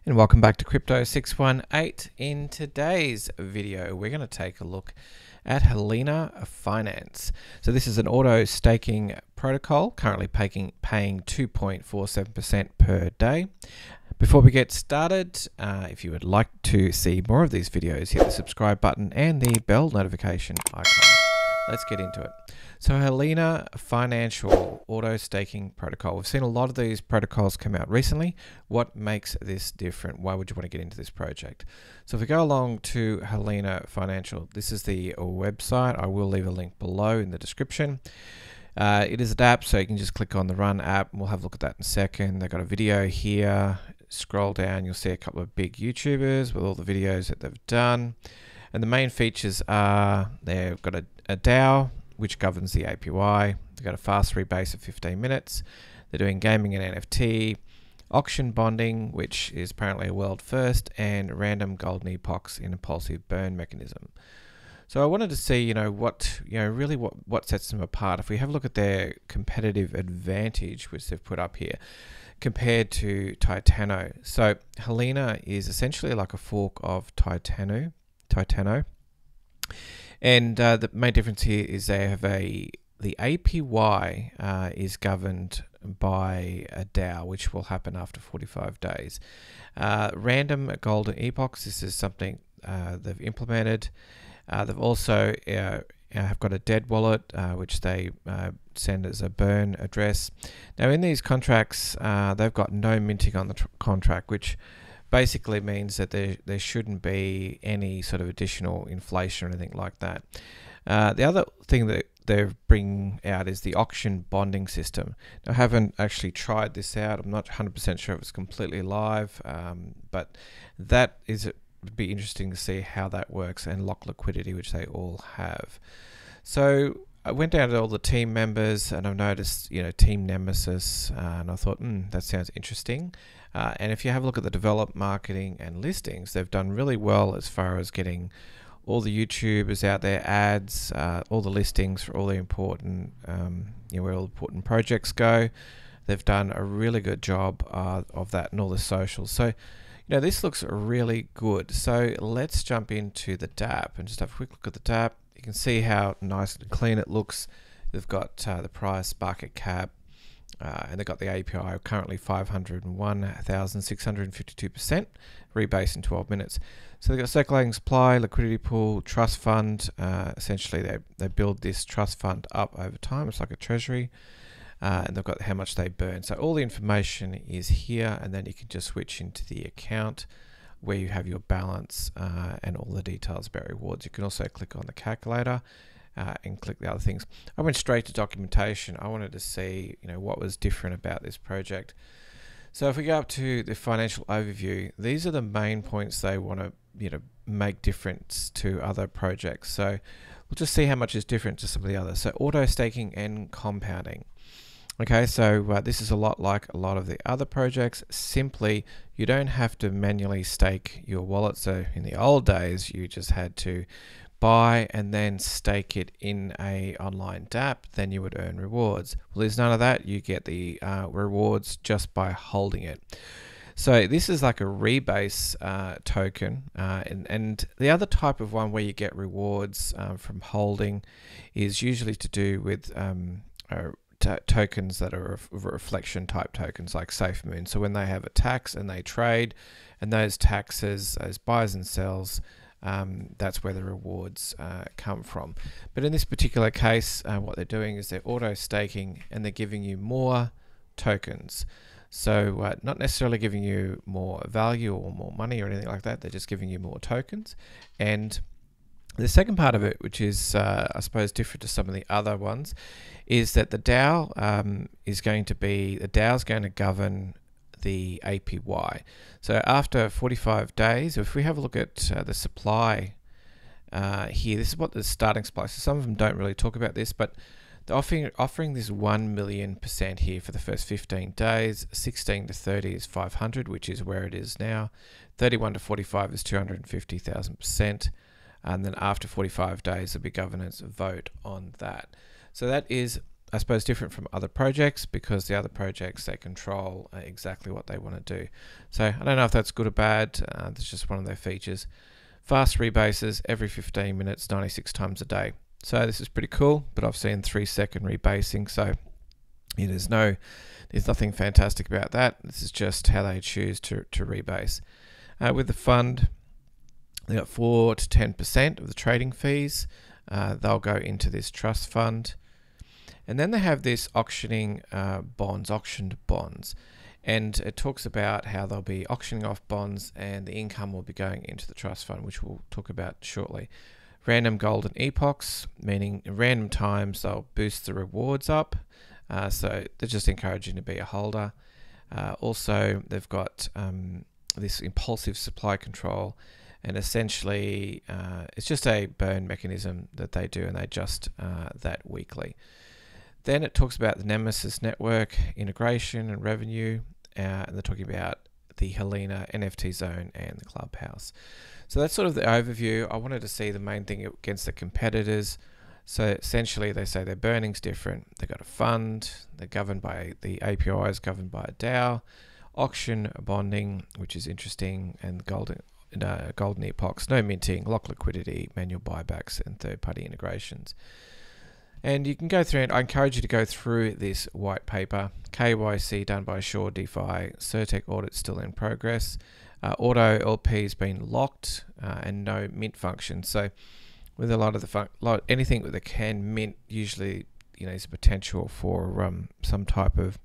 And welcome back to Crypto 618. In today's video, we're going to take a look at Helena Finance. So this is an auto staking protocol, currently paying 2.47% per day. Before we get started, if you would like to see more of these videos, hit the subscribe button and the bell notification icon. Let's get into it. So Helena Financial auto staking protocol. We've seen a lot of these protocols come out recently. What makes this different? Why would you want to get into this project? So if we go along to Helena Financial, this is the website. I will leave a link below in the description. It is an app, so you can just click on the Run app and we'll have a look at that in a second. They've got a video here. Scroll down, you'll see a couple of big YouTubers with all the videos that they've done. And the main features are they've got a DAO, which governs the APY. They've got a fast rebase of 15 minutes. They're doing gaming and NFT, auction bonding, which is apparently a world first, and random golden epochs in a impulsive burn mechanism. So I wanted to see, what sets them apart. If we have a look at their competitive advantage, which they've put up here, compared to Titano. So Helena is essentially like a fork of Titano. And the main difference here is they have the APY is governed by a DAO, which will happen after 45 days. Random golden epochs, this is something they've implemented. They've also have got a dead wallet, which they send as a burn address. Now in these contracts, they've got no minting on the contract, which basically means that there shouldn't be any sort of additional inflation or anything like that. The other thing that they're bringing out is the auction bonding system. Now, I haven't actually tried this out. I'm not 100% sure if it's completely live, but that would be interesting to see how that works and lock liquidity, which they all have. So I went down to all the team members and I've noticed, Team Nemesis, and I thought, that sounds interesting. And if you have a look at the develop, marketing, and listings, they've done really well as far as getting all the YouTubers out there, ads, all the listings for all the important, where all the important projects go. They've done a really good job of that and all the socials. So, this looks really good. So let's jump into the dApp and just have a quick look at the dApp. You can see how nice and clean it looks. They've got the price, market cap, and they've got the API currently 501,652%, rebase in 12 minutes. So they've got circulating supply, liquidity pool, trust fund. Essentially, they build this trust fund up over time. It's like a treasury. And they've got how much they burn. So all the information is here, and then you can just switch into the account where you have your balance and all the details about rewards. You can also click on the calculator and click the other things. I went straight to documentation. I wanted to see, what was different about this project. So if we go up to the financial overview, these are the main points they want to, make difference to other projects. So we'll just see how much is different to some of the others. So auto staking and compounding. Okay, so this is a lot like a lot of the other projects. Simply, you don't have to manually stake your wallet. So in the old days, you just had to buy and then stake it in a online dApp, then you would earn rewards. Well, there's none of that. You get the rewards just by holding it. So this is like a rebase token, and the other type of one where you get rewards from holding is usually to do with tokens that are reflection type tokens like SafeMoon. So when they have a tax and they trade, and those taxes, those buys and sells, that's where the rewards come from. But in this particular case, what they're doing is they're auto staking and they're giving you more tokens. So not necessarily giving you more value or more money or anything like that. They're just giving you more tokens. And the second part of it, which is, I suppose, different to some of the other ones, is that the DAO is going to govern the APY. So after 45 days, if we have a look at the supply here, this is what the starting supply. So some of them don't really talk about this, but they're offering this 1,000,000% here for the first 15 days. 16 to 30 is 500, which is where it is now. 31 to 45 is 250,000%. And then after 45 days, there'll be governance vote on that. So that is I suppose, different from other projects because the other projects, they control exactly what they want to do. So I don't know if that's good or bad. That's just one of their features. Fast rebases every 15 minutes, 96 times a day. So this is pretty cool, but I've seen 3-second rebasing. So there's nothing fantastic about that. This is just how they choose to rebase. With the fund, they got 4 to 10% of the trading fees. They'll go into this trust fund. And then they have this auctioned bonds. And it talks about how they'll be auctioning off bonds and the income will be going into the trust fund, which we'll talk about shortly. Random golden epochs, meaning in random times they'll boost the rewards up. So they're just encouraging to be a holder. Also, they've got this impulsive supply control. And essentially, it's just a burn mechanism that they do, and they adjust that weekly. Then it talks about the Nemesis network integration and revenue, and they're talking about the Helena NFT zone and the clubhouse. So that's sort of the overview. I wanted to see the main thing against the competitors. So essentially, they say their burning's different. They've got a fund. They're governed by the API is governed by a DAO, auction bonding, which is interesting, and golden epochs, no minting, lock liquidity, manual buybacks, and third-party integrations. And you can go through it. I encourage you to go through this white paper. KYC done by Shore DeFi. Certec audit still in progress. Auto LP has been locked and no mint function. So with a lot of the anything with a can mint usually is a potential for some type of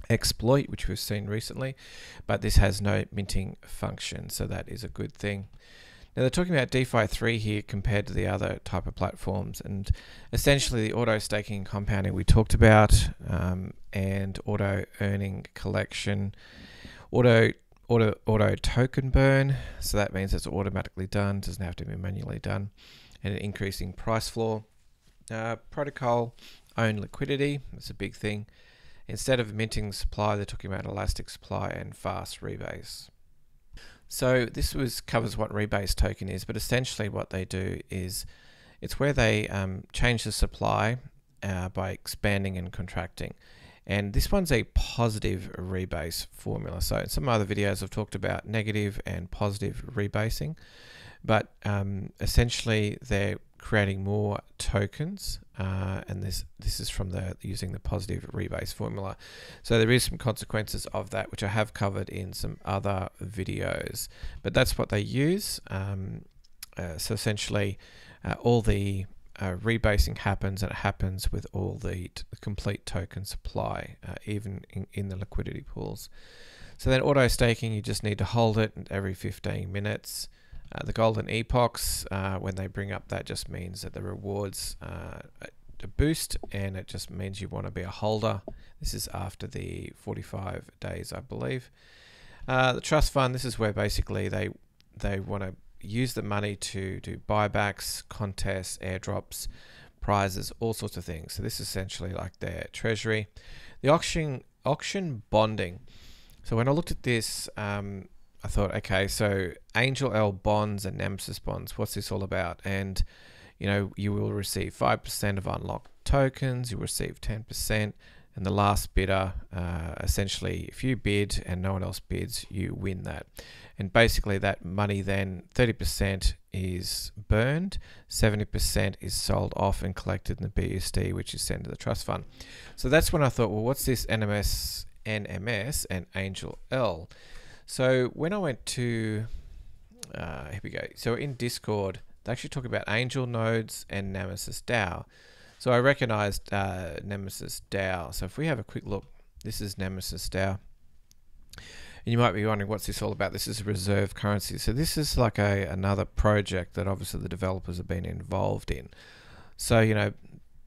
exploit, which we've seen recently, but this has no minting function, so that is a good thing. Now they're talking about DeFi 3 here compared to the other type of platforms, and essentially the auto staking and compounding we talked about, and auto earning collection, auto token burn, so that means it's automatically done, doesn't have to be manually done, and an increasing price floor. Protocol own liquidity, that's a big thing. Instead of minting supply, they're talking about elastic supply and fast rebase. So this covers what rebase token is, but essentially what they do is it's where they change the supply by expanding and contracting. And this one's a positive rebase formula. So in some other videos I've talked about negative and positive rebasing, but essentially they're creating more tokens, and this is from using the positive rebase formula. So there is some consequences of that, which I have covered in some other videos, but that's what they use. So essentially all the rebasing happens, and it happens with all the complete token supply, even in the liquidity pools. So then auto staking, you just need to hold it every 15 minutes. The golden epochs, when they bring up that, just means that the rewards a boost, and it just means you want to be a holder. This is after the 45 days, I believe. The trust fund, this is where basically they want to use the money to do buybacks, contests, airdrops, prizes, all sorts of things. So this is essentially like their treasury. The auction bonding. So when I looked at this, I thought, okay, so Angel L bonds and Nemesis bonds, what's this all about? And, you will receive 5% of unlocked tokens, you'll receive 10%, and the last bidder, essentially, if you bid and no one else bids, you win that. And basically that money then, 30% is burned, 70% is sold off and collected in the BUSD, which is sent to the trust fund. So that's when I thought, well, what's this NMS and Angel L? So when I went to, here we go. So in Discord, they actually talk about Angel nodes and Nemesis DAO. So I recognized Nemesis DAO. So if we have a quick look, this is Nemesis DAO. And you might be wondering, what's this all about? This is a reserve currency. So this is like another project that obviously the developers have been involved in. So,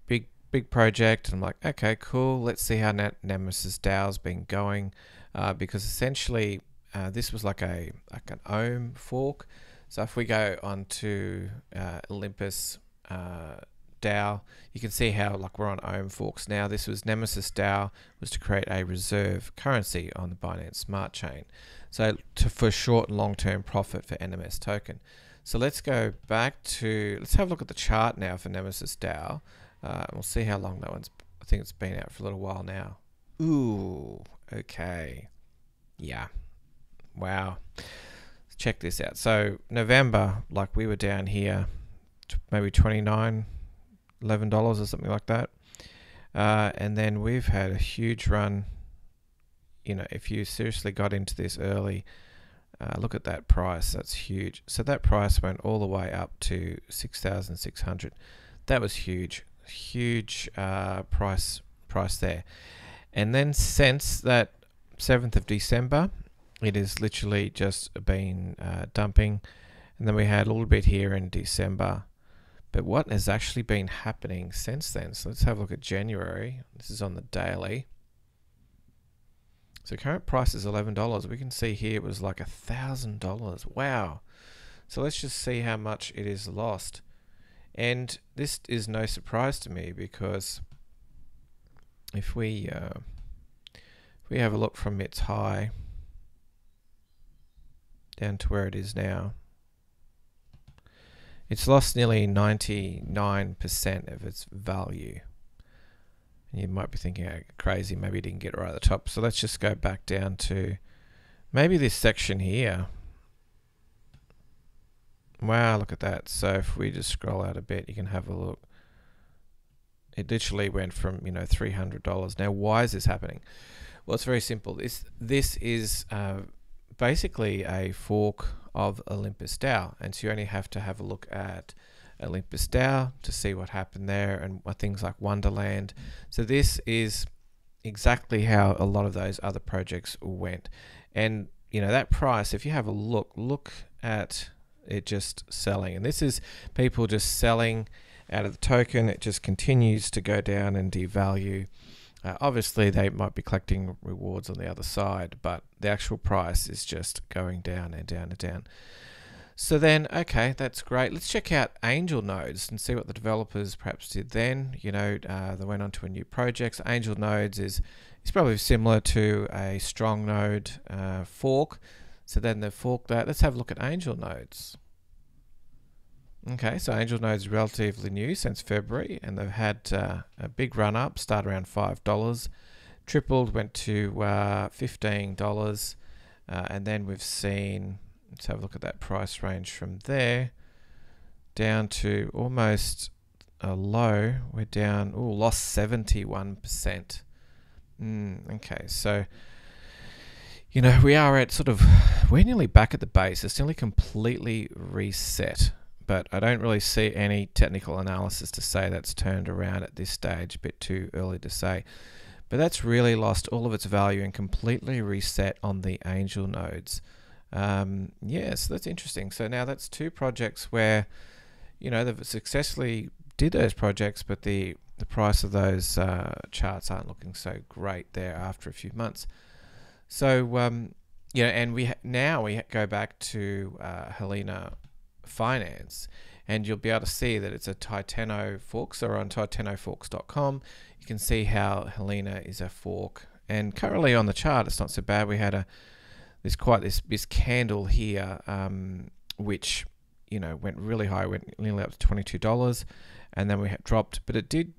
big project. And I'm like, okay, cool. Let's see how Nemesis DAO's been going. Because essentially, this was like an Ohm fork. So if we go on to Olympus DAO, you can see how we're on Ohm forks now. This was Nemesis DAO, was to create a reserve currency on the Binance Smart Chain. So for short and long-term profit for NMS token. So let's go back to, let's have a look at the chart now for Nemesis DAO. We'll see how long that one's, I think it's been out for a little while now. Ooh, okay. Yeah. Wow. Check this out. So November, like we were down here, maybe $29, $11 or something like that. And then we've had a huge run. You know, if you seriously got into this early, look at that price. That's huge. So that price went all the way up to 6,600. That was huge. Huge price there. And then since that 7th of December, it has literally just been dumping. And then we had a little bit here in December. But what has actually been happening since then? So let's have a look at January. This is on the daily. So current price is $11. We can see here it was like $1,000. Wow. So let's just see how much it is lost. And this is no surprise to me, because if we have a look from its high down to where it is now, it's lost nearly 99% of its value. And you might be thinking, oh, crazy, maybe you didn't get it right at the top. So let's just go back down to maybe this section here. Wow, look at that. So if we just scroll out a bit, you can have a look. It literally went from, you know, $300. Now, why is this happening? Well, it's very simple. This is basically a fork of Olympus Dow, and so you only have to have a look at Olympus Dow to see what happened there, and things like Wonderland. So this is exactly how a lot of those other projects went. And you know, that price, if you have a look at it just selling, and this is people just selling out of the token. It just continues to go down and devalue. Obviously they might be collecting rewards on the other side, but the actual price is just going down and down and down. So then, okay, that's great. Let's check out Angel Nodes and see what the developers perhaps did then. You know, they went on to a new project. So Angel Nodes is probably similar to a strong node fork. So then they forked that. Let's have a look at Angel Nodes. Okay, so Angel Nodes is relatively new since February, and they've had a big run up, start around $5, tripled, went to $15, and then we've seen, let's have a look at that price range from there down to almost a low. We're down, lost 71%. Okay, so you know, we are at we're nearly back at the base. It's nearly completely reset. But I don't really see any technical analysis to say that's turned around at this stage. A bit too early to say. But that's really lost all of its value and completely reset on the Angel Nodes. So that's interesting. So now that's two projects where, you know, they've successfully did those projects, but the price of those charts aren't looking so great there after a few months. So, you know, and we go back to Helena Finance, and you'll be able to see that it's a Titano fork. So on titanoforks.com, you can see how Helena is a fork, and currently on the chart it's not so bad. We had this candle here, which, you know, went really high, went nearly up to $22, and then we had dropped, but it did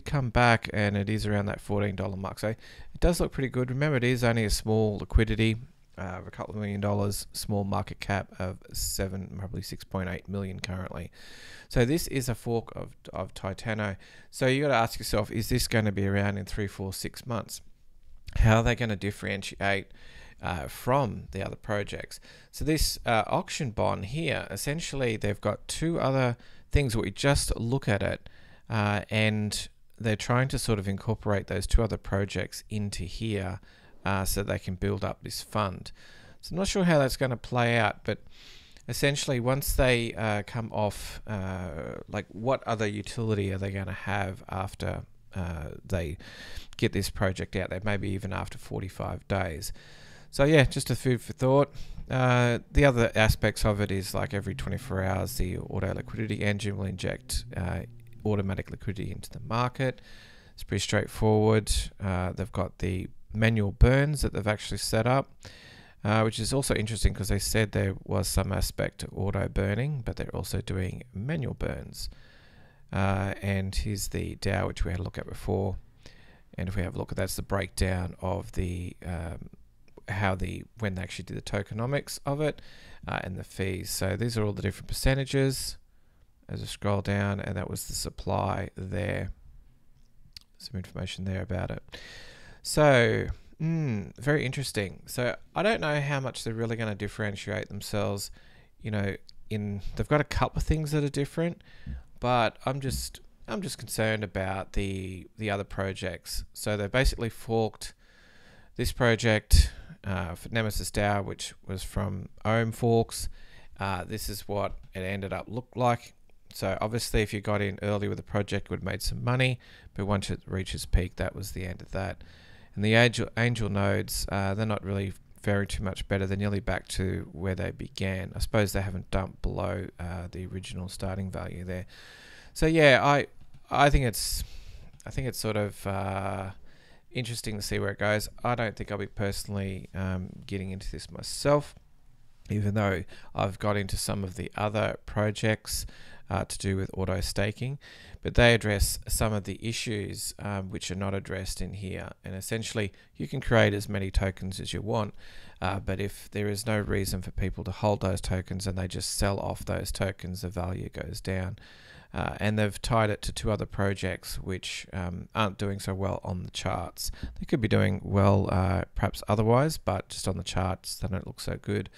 come back, and it is around that $14 mark. So it does look pretty good. Remember, it is only a small liquidity of a couple of $1 million, small market cap of probably 6.8 million currently. So this is a fork of Titano. So you got to ask yourself, is this going to be around in 3, 4, 6 months? How are they going to differentiate from the other projects? So this auction bond here, essentially they've got two other things where we just look at it, and they're trying to sort of incorporate those two other projects into here, so they can build up this fund. So I'm not sure how that's going to play out, but essentially once they come off, like what other utility are they going to have after they get this project out there, maybe even after 45 days. So yeah, just a food for thought. The other aspects of it is, like, every 24 hours the auto liquidity engine will inject automatic liquidity into the market. It's pretty straightforward. They've got the manual burns that they've actually set up, which is also interesting because they said there was some aspect to auto burning, but they're also doing manual burns. And here's the DAO, which we had a look at before. And if we have a look at that's the breakdown of the when they actually did the tokenomics of it and the fees. So these are all the different percentages as I scroll down, and that was the supply there. Some information there about it. So very interesting. So I don't know how much they're really going to differentiate themselves. You know, they've got a couple of things that are different, but I'm just concerned about the other projects. So they basically forked this project for Nemesis Dow, which was from Ohm Forks. This is what it ended up looked like. So obviously if you got in early with the project, it would have made some money, but once it reaches peak, that was the end of that. And the angel nodes, they're not really very too much better. They're nearly back to where they began. I suppose they haven't dumped below the original starting value there. So yeah, I think it's sort of interesting to see where it goes. I don't think I'll be personally getting into this myself, even though I've got into some of the other projects to do with auto staking, but they address some of the issues which are not addressed in here. And essentially you can create as many tokens as you want, but if there is no reason for people to hold those tokens and they just sell off those tokens, the value goes down. And they've tied it to two other projects which aren't doing so well on the charts. They could be doing well perhaps otherwise, but just on the charts they don't look so good.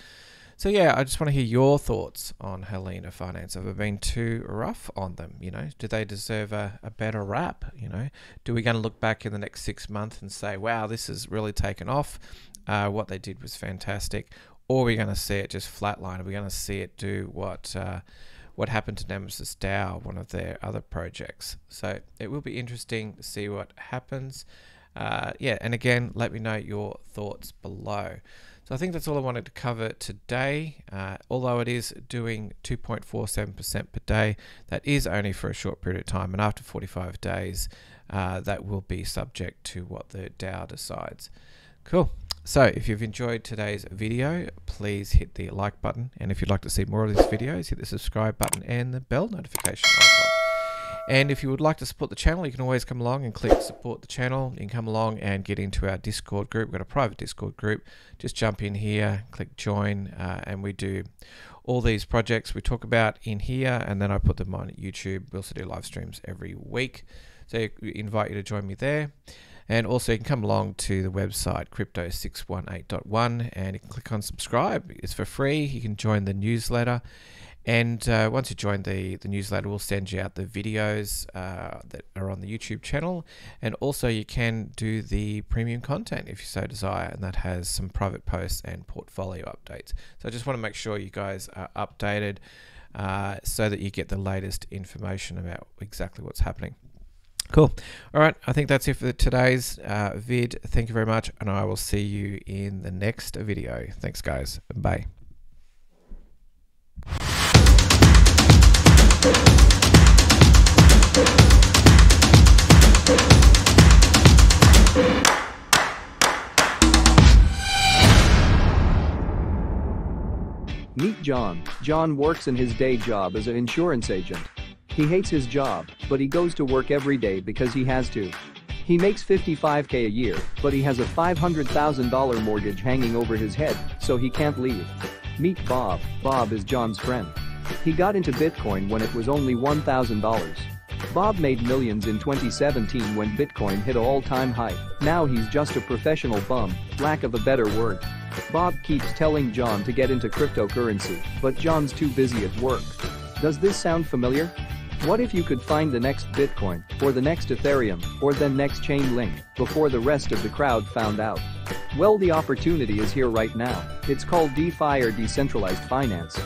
So yeah, I just want to hear your thoughts on Helena Finance. Have I been too rough on them? You know, do they deserve a better rap? You know, do we going to look back in the next 6 months and say, wow, this has really taken off, what they did was fantastic, or are we going to see it just flatline? Are we going to see it do what happened to Nemesis Dow, one of their other projects? So it will be interesting to see what happens. Yeah, and again, let me know your thoughts below. So I think that's all I wanted to cover today. Although it is doing 2.47% per day, that is only for a short period of time, and after 45 days, that will be subject to what the DAO decides. Cool. So if you've enjoyed today's video, please hit the like button, and if you'd like to see more of these videos, hit the subscribe button and the bell notification icon. And if you would like to support the channel, you can always come along and click support the channel. You can come along and get into our Discord group. We've got a private Discord group. Just jump in here, click join, and we do all these projects we talk about in here, and then I put them on YouTube. We also do live streams every week. So I invite you to join me there. And also you can come along to the website crypto618.1 and you can click on subscribe. It's for free. You can join the newsletter. And once you join the newsletter, we'll send you out the videos that are on the YouTube channel. And also you can do the premium content if you so desire, and that has some private posts and portfolio updates. So I just want to make sure you guys are updated so that you get the latest information about exactly what's happening. Cool. All right, I think that's it for today's vid. Thank you very much, and I will see you in the next video. Thanks, guys. Bye. Meet John. John works in his day job as an insurance agent. He hates his job, but he goes to work every day because he has to. He makes $55K a year, but he has a $500,000 mortgage hanging over his head, so he can't leave. Meet Bob. Bob is John's friend. He got into Bitcoin when it was only $1,000. Bob made millions in 2017 when Bitcoin hit an all-time high. Now he's just a professional bum, lack of a better word. Bob keeps telling John to get into cryptocurrency, but John's too busy at work. Does this sound familiar? What if you could find the next Bitcoin, or the next Ethereum, or the next chain link, before the rest of the crowd found out? Well, the opportunity is here right now. It's called DeFi, or decentralized finance.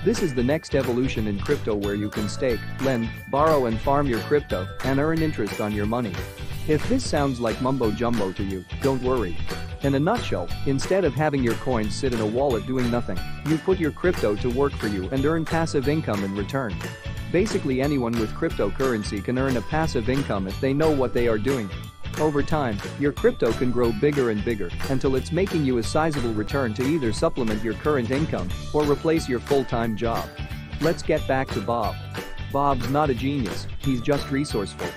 This is the next evolution in crypto where you can stake, lend, borrow and farm your crypto, and earn interest on your money. If this sounds like mumbo jumbo to you, don't worry. In a nutshell, instead of having your coins sit in a wallet doing nothing, you put your crypto to work for you and earn passive income in return. Basically, anyone with cryptocurrency can earn a passive income if they know what they are doing. Over time, your crypto can grow bigger and bigger until it's making you a sizable return to either supplement your current income or replace your full-time job. Let's get back to Bob. Bob's not a genius, he's just resourceful.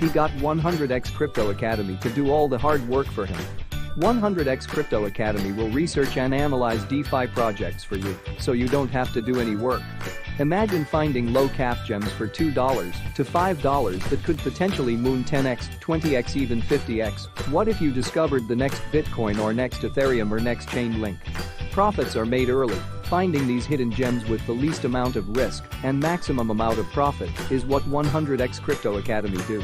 He got 100x Crypto Academy to do all the hard work for him. 100x Crypto Academy will research and analyze DeFi projects for you, so you don't have to do any work. Imagine finding low-cap gems for $2 to $5 that could potentially moon 10x, 20x, even 50x. What if you discovered the next Bitcoin or next Ethereum or next Chainlink? Profits are made early. Finding these hidden gems with the least amount of risk and maximum amount of profit is what 100x Crypto Academy do.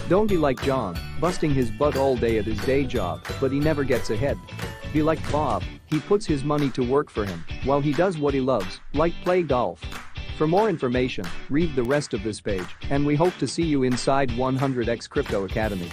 Don't be like John, busting his butt all day at his day job, but he never gets ahead. Be like Bob, he puts his money to work for him while he does what he loves, like play golf. For more information, read the rest of this page, and we hope to see you inside 100x Crypto Academy.